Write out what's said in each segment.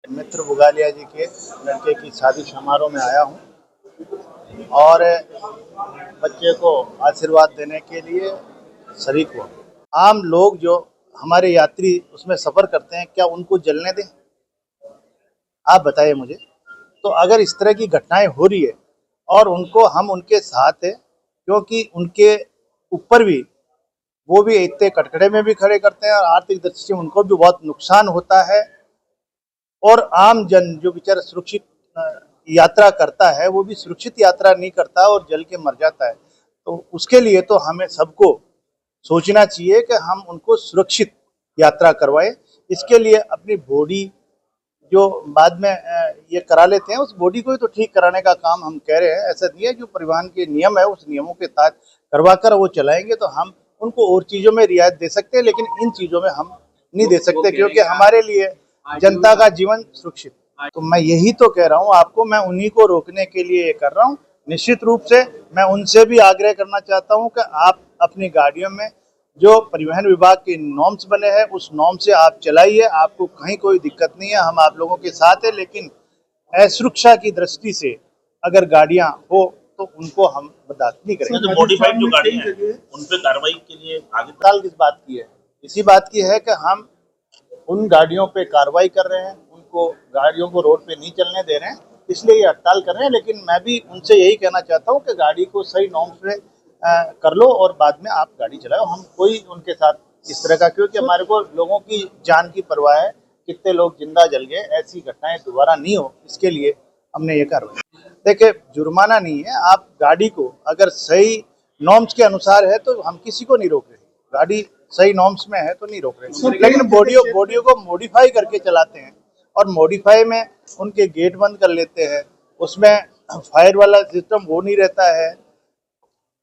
मित्र बुगालिया जी के लड़के की शादी समारोह में आया हूँ और बच्चे को आशीर्वाद देने के लिए शरीक हुआ। आम लोग जो हमारे यात्री उसमें सफ़र करते हैं, क्या उनको जलने दें? आप बताइए मुझे। तो अगर इस तरह की घटनाएं हो रही है और हम उनके साथ हैं, क्योंकि उनके ऊपर भी वो भी इतने कटघरे में भी खड़े करते हैं और आर्थिक दृष्टि से उनको भी बहुत नुकसान होता है। और आम जन जो बेचारा सुरक्षित यात्रा करता है वो भी सुरक्षित यात्रा नहीं करता और जल के मर जाता है। तो उसके लिए तो हमें सबको सोचना चाहिए कि हम उनको सुरक्षित यात्रा करवाएं। इसके लिए अपनी बॉडी जो बाद में ये करा लेते हैं, उस बॉडी को ही तो ठीक कराने का काम हम कह रहे हैं। ऐसा नहीं है, जो परिवहन के नियम है उस नियमों के तहत करवा कर वो चलाएंगे तो हम उनको और चीज़ों में रियायत दे सकते हैं, लेकिन इन चीज़ों में हम नहीं दे सकते, क्योंकि हमारे लिए जनता का जीवन सुरक्षित। तो मैं यही तो कह रहा हूँ आपको, मैं उन्हीं को रोकने के लिए ये कर रहा हूँ। निश्चित रूप से मैं उनसे भी आग्रह करना चाहता हूँ कि आप अपनी गाड़ियों में जो परिवहन विभाग के नॉर्म्स बने हैं उस नॉर्म से आप चलाइए, आपको कहीं कोई दिक्कत नहीं है, हम आप लोगों के साथ हैं। लेकिन असुरक्षा की दृष्टि से अगर गाड़ियां हो तो उनको हम बर्दाश्त नहीं करेंगे। तो मॉडिफाइड जो गाड़ी है उन पे कार्रवाई के लिए आगे हड़ताल किस बात की है? इसी बात की है कि हम उन गाड़ियों पे कार्रवाई कर रहे हैं, उनको गाड़ियों को रोड पे नहीं चलने दे रहे हैं, इसलिए ये हड़ताल कर रहे हैं। लेकिन मैं भी उनसे यही कहना चाहता हूँ कि गाड़ी को सही नॉर्म्स पे कर लो और बाद में आप गाड़ी चलाओ। हम कोई उनके साथ इस तरह का, क्योंकि हमारे को लोगों की जान की परवाह है, कितने लोग जिंदा जल गए, ऐसी घटनाएं दोबारा नहीं हो, इसके लिए हमने ये कार्रवाई। देखिए, जुर्माना नहीं है, आप गाड़ी को अगर सही नॉर्म्स के अनुसार है तो हम किसी को नहीं रोक रहे, गाड़ी सही नॉर्म्स में है तो नहीं रोक रहे। लेकिन बॉडियों को मॉडिफाई करके चलाते हैं और मॉडिफाई में उनके गेट बंद कर लेते हैं, उसमें फायर वाला सिस्टम वो नहीं रहता है।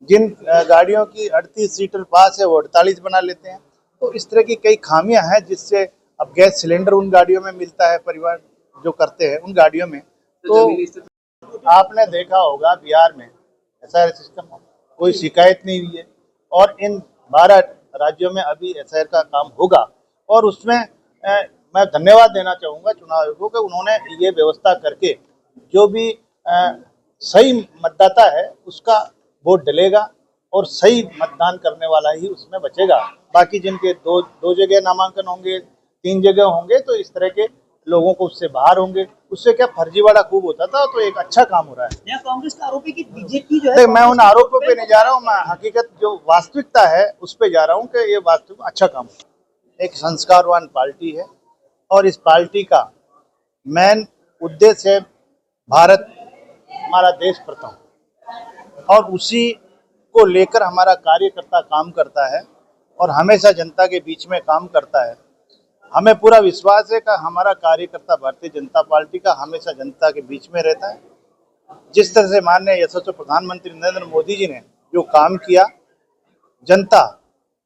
जिन गाड़ियों की 38 सीटर पास है वो 48 बना लेते हैं। तो इस तरह की कई खामियां हैं जिससे अब गैस सिलेंडर उन गाड़ियों में मिलता है, परिवार जो करते हैं उन गाड़ियों में। तो आपने देखा होगा बिहार में एसआईआर सिस्टम कोई शिकायत नहीं हुई है और इन 12 राज्यों में अभी एसआईआर का काम होगा। और उसमें मैं धन्यवाद देना चाहूँगा चुनाव आयोग को कि उन्होंने ये व्यवस्था करके जो भी सही मतदाता है उसका वोट डलेगा और सही मतदान करने वाला ही उसमें बचेगा। बाकी जिनके दो जगह नामांकन होंगे, 3 जगह होंगे, तो इस तरह के लोगों को उससे बाहर होंगे। उससे क्या फर्जीवाड़ा खूब होता था, तो एक अच्छा काम हो रहा है। कांग्रेस का आरोप है कि बीजेपी जो है, मैं उन आरोपों पे नहीं जा रहा हूँ, मैं हकीकत जो वास्तविकता है उस पे जा रहा हूँ कि ये वास्तविक अच्छा काम है। एक संस्कारवान पार्टी है और इस पार्टी का मेन उद्देश्य है भारत, हमारा देश प्रथम, और उसी को लेकर हमारा कार्यकर्ता काम करता है और हमेशा जनता के बीच में काम करता है। हमें पूरा विश्वास है कि हमारा कार्यकर्ता भारतीय जनता पार्टी का हमेशा जनता के बीच में रहता है। जिस तरह से माननीय यशस्वी प्रधानमंत्री नरेंद्र मोदी जी ने जो काम किया, जनता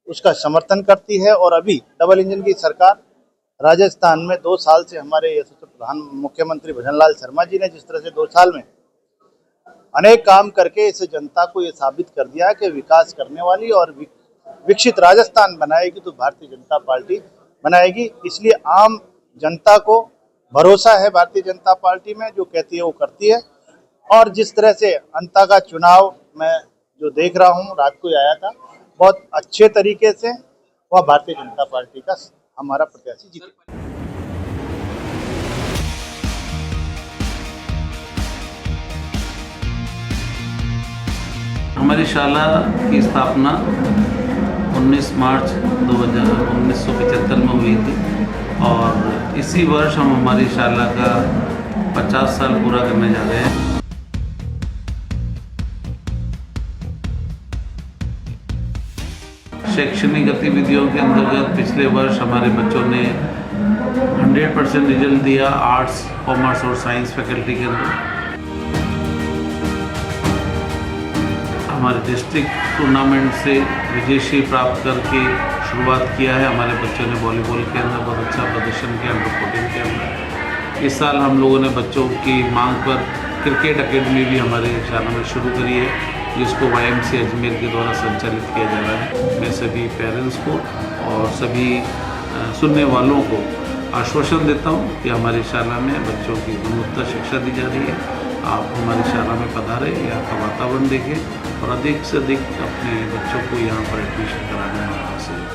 उसका समर्थन करती है। और अभी डबल इंजन की सरकार राजस्थान में 2 साल से हमारे यशस्वी मुख्यमंत्री भजनलाल शर्मा जी ने जिस तरह से 2 साल में अनेक काम करके इस जनता को ये साबित कर दिया कि विकास करने वाली और विकसित राजस्थान बनाएगी तो भारतीय जनता पार्टी बनाएगी। इसलिए आम जनता को भरोसा है भारतीय जनता पार्टी में, जो कहती है वो करती है। और जिस तरह से अंता का चुनाव मैं जो देख रहा हूँ, रात को आया था, बहुत अच्छे तरीके से वह भारतीय जनता पार्टी का हमारा प्रत्याशी जीते। हमारी शाला की स्थापना 19 मार्च 1975 में हुई थी और इसी वर्ष हम हमारी शाला का 50 साल पूरा करने जा रहे हैं। शैक्षणिक गतिविधियों के अंतर्गत पिछले वर्ष हमारे बच्चों ने 100% रिजल्ट दिया आर्ट्स, कॉमर्स और साइंस फैकल्टी के अंदर। हमारे डिस्ट्रिक्ट टूर्नामेंट से विजेशी प्राप्त करके शुरुआत किया है। हमारे बच्चों ने वॉलीबॉल के अंदर बहुत अच्छा प्रदर्शन किया, अंडर 14 के अंदर। इस साल हम लोगों ने बच्चों की मांग पर क्रिकेट एकेडमी भी हमारे शाला में शुरू करी है, जिसको YMCA अजमेर के द्वारा संचालित किया जा रहा है। मैं सभी पेरेंट्स को और सभी सुनने वालों को आश्वासन देता हूँ कि हमारी शाला में बच्चों की गुणवत्ता शिक्षा दी जा रही है। आप हमारी शाला में पधारें, यहाँ का वातावरण देखें और अधिक से अधिक अपने बच्चों को यहाँ पर एडमिशन कराने में हासिल